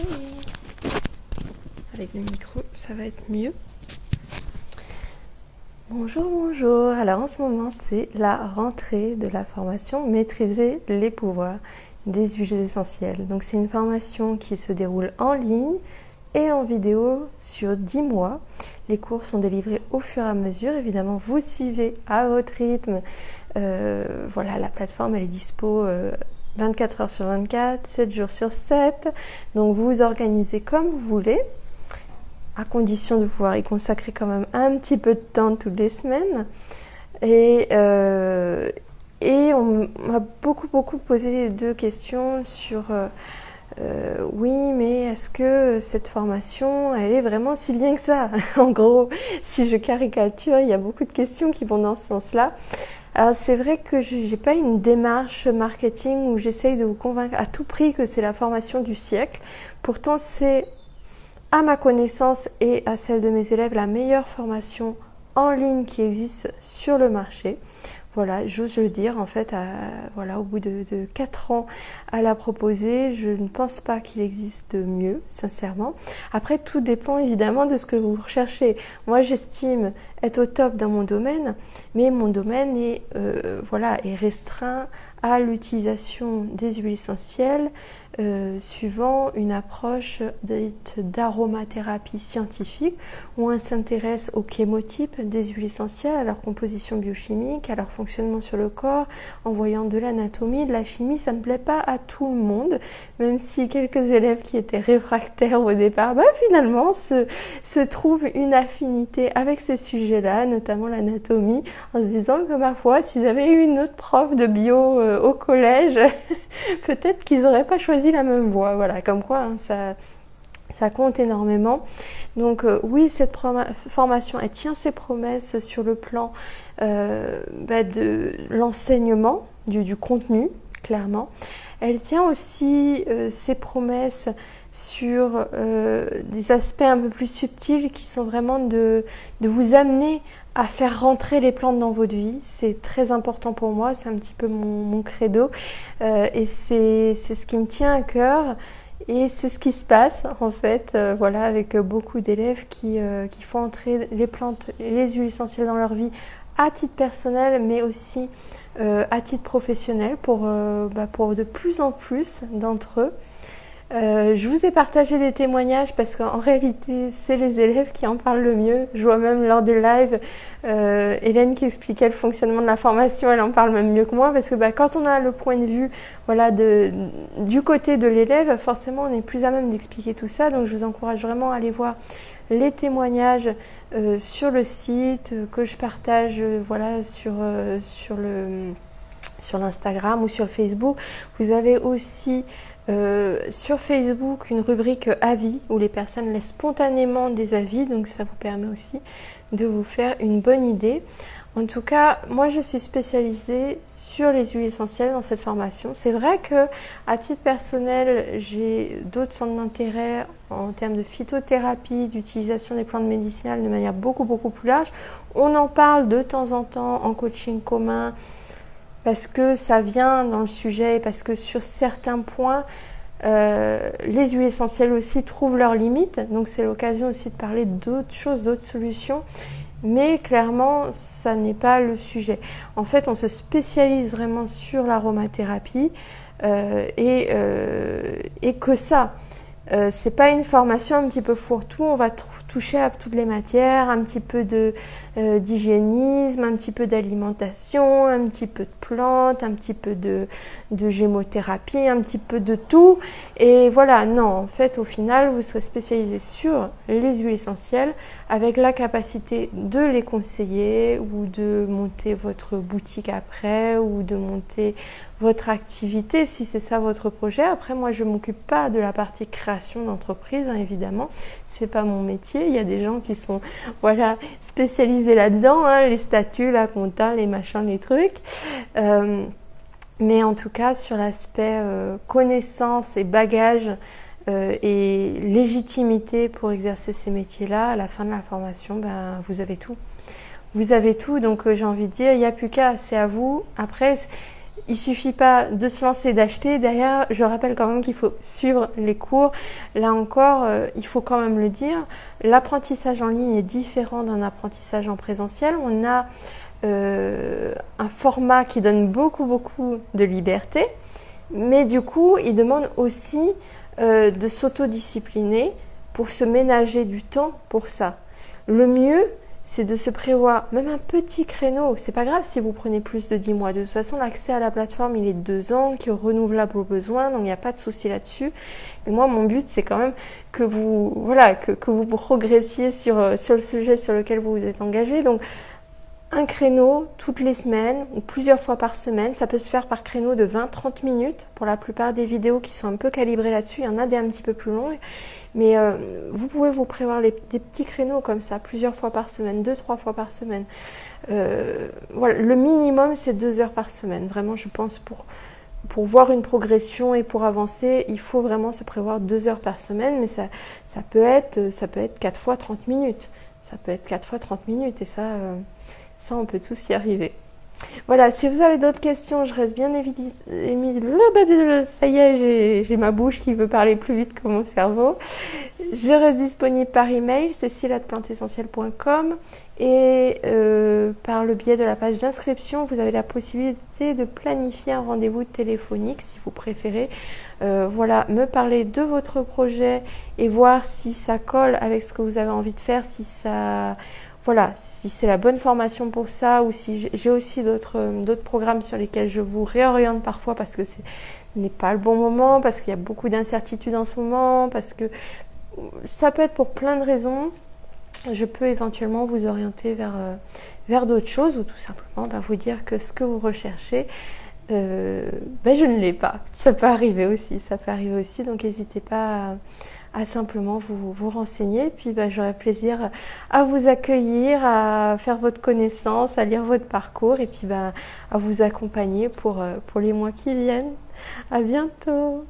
Oui. Avec le micro, ça va être mieux. Bonjour, bonjour. Alors en ce moment, c'est la rentrée de la formation Maîtriser les pouvoirs des huiles essentielles. Donc c'est une formation qui se déroule en ligne et en vidéo sur 10 mois. Les cours sont délivrés au fur et à mesure. Évidemment, vous suivez à votre rythme. Voilà, la plateforme, elle est dispo 24 heures sur 24, 7 jours sur 7. Donc vous vous organisez comme vous voulez, à condition de pouvoir y consacrer quand même un petit peu de temps toutes les semaines. Et on m'a beaucoup posé deux questions sur oui, mais est-ce que cette formation, elle est vraiment si bien que ça? En gros, si je caricature, il y a beaucoup de questions qui vont dans ce sens-là. Alors c'est vrai que je n'ai pas une démarche marketing où j'essaye de vous convaincre à tout prix que c'est la formation du siècle. Pourtant, c'est à ma connaissance et à celle de mes élèves la meilleure formation en ligne qui existe sur le marché. Voilà, j'ose le dire, en fait, au bout de 4 ans à la proposer, je ne pense pas qu'il existe mieux, sincèrement. Après, tout dépend évidemment de ce que vous recherchez. Moi, j'estime être au top dans mon domaine, mais mon domaine est restreint à l'utilisation des huiles essentielles suivant une approche d'aromathérapie scientifique où on s'intéresse aux chémotypes des huiles essentielles, à leur composition biochimique, à leur fonctionnement sur le corps, en voyant de l'anatomie, de la chimie. Ça ne plaît pas à tout le monde, même si quelques élèves qui étaient réfractaires au départ, finalement se trouvent une affinité avec ces sujets-là, notamment l'anatomie, en se disant que ma foi, s'ils avaient eu une autre prof de bio au collège, peut-être qu'ils n'auraient pas choisi la même voie. Voilà, comme quoi ça compte énormément. Donc oui, cette formation, elle tient ses promesses sur le plan de l'enseignement, du contenu, clairement. Elle tient aussi ses promesses sur des aspects un peu plus subtils qui sont vraiment de vous amener à faire rentrer les plantes dans votre vie. C'est très important pour moi, c'est un petit peu mon credo et c'est ce qui me tient à cœur et c'est ce qui se passe en fait avec beaucoup d'élèves qui font entrer les plantes, les huiles essentielles dans leur vie à titre personnel mais aussi à titre professionnel pour de plus en plus d'entre eux. Je vous ai partagé des témoignages parce qu'en réalité, c'est les élèves qui en parlent le mieux. Je vois même lors des lives, Hélène qui expliquait le fonctionnement de la formation, elle en parle même mieux que moi parce que quand on a le point de vue du côté de l'élève, forcément on est plus à même d'expliquer tout ça. Donc je vous encourage vraiment à aller voir les témoignages sur le site que je partage sur l'Instagram ou sur le Facebook. Vous avez aussi sur Facebook une rubrique avis où les personnes laissent spontanément des avis, donc ça vous permet aussi de vous faire une bonne idée. En tout cas, moi je suis spécialisée sur les huiles essentielles dans cette formation. C'est vrai que à titre personnel, j'ai d'autres centres d'intérêt en termes de phytothérapie, d'utilisation des plantes médicinales de manière beaucoup plus large. On en parle de temps en temps en coaching commun, parce que ça vient dans le sujet, parce que sur certains points, les huiles essentielles aussi trouvent leurs limites. Donc c'est l'occasion aussi de parler d'autres choses, d'autres solutions. Mais clairement, ça n'est pas le sujet. En fait, on se spécialise vraiment sur l'aromathérapie et que ça. C'est pas une formation un petit peu fourre-tout, on va toucher à toutes les matières, un petit peu d'hygiénisme, un petit peu d'alimentation, un petit peu de plantes, un petit peu de gémothérapie, un petit peu de tout. Et voilà, non, en fait, au final, vous serez spécialisé sur les huiles essentielles avec la capacité de les conseiller ou de monter votre boutique après ou de monter votre activité si c'est ça votre projet. Après, moi, je ne m'occupe pas de la partie création d'entreprise, évidemment. C'est pas mon métier. Il y a des gens qui sont spécialisés là-dedans, les statuts, la compta, les machins, les trucs. Mais en tout cas, sur l'aspect connaissance et bagage et légitimité pour exercer ces métiers-là, à la fin de la formation, vous avez tout. Vous avez tout, donc j'ai envie de dire, il n'y a plus qu'à, c'est à vous. Après, Il suffit pas de se lancer, d'acheter. Derrière, je rappelle quand même qu'il faut suivre les cours. Là encore, il faut quand même le dire, l'apprentissage en ligne est différent d'un apprentissage en présentiel. On a un format qui donne beaucoup de liberté, mais du coup, il demande aussi de s'autodiscipliner pour se ménager du temps pour ça. Le mieux, c'est de se prévoir même un petit créneau. C'est pas grave si vous prenez plus de 10 mois. De toute façon, l'accès à la plateforme, il est de 2 ans, qui est renouvelable au besoin, donc il n'y a pas de souci là-dessus. Et moi, mon but, c'est quand même que vous, voilà, que vous progressiez sur le sujet sur lequel vous vous êtes engagé. Donc, un créneau toutes les semaines ou plusieurs fois par semaine. Ça peut se faire par créneau de 20-30 minutes pour la plupart des vidéos qui sont un peu calibrées là-dessus. Il y en a des un petit peu plus longues. Mais vous pouvez vous prévoir des petits créneaux comme ça, plusieurs fois par semaine, 2-3 fois par semaine. Voilà, le minimum, c'est 2 heures par semaine. Vraiment, je pense pour voir une progression et pour avancer, il faut vraiment se prévoir 2 heures par semaine. Mais ça peut être 4 fois 30 minutes. Ça peut être 4 fois 30 minutes et ça, on peut tous y arriver. Voilà, si vous avez d'autres questions, je reste bien évidemment. Ça y est, j'ai ma bouche qui veut parler plus vite que mon cerveau. Je reste disponible par email, cécile@planteessentielle.com, et par le biais de la page d'inscription, vous avez la possibilité de planifier un rendez-vous téléphonique si vous préférez. Voilà, me parler de votre projet et voir si ça colle avec ce que vous avez envie de faire, si ça... Voilà, si c'est la bonne formation pour ça, ou si j'ai aussi d'autres programmes sur lesquels je vous réoriente parfois parce que ce n'est pas le bon moment, parce qu'il y a beaucoup d'incertitudes en ce moment, parce que ça peut être pour plein de raisons. Je peux éventuellement vous orienter vers d'autres choses, ou tout simplement vous dire que ce que vous recherchez, je ne l'ai pas. Ça peut arriver aussi, donc n'hésitez pas à simplement vous renseigner. Puis j'aurai plaisir à vous accueillir, à faire votre connaissance, à lire votre parcours et puis à vous accompagner pour les mois qui viennent. À bientôt!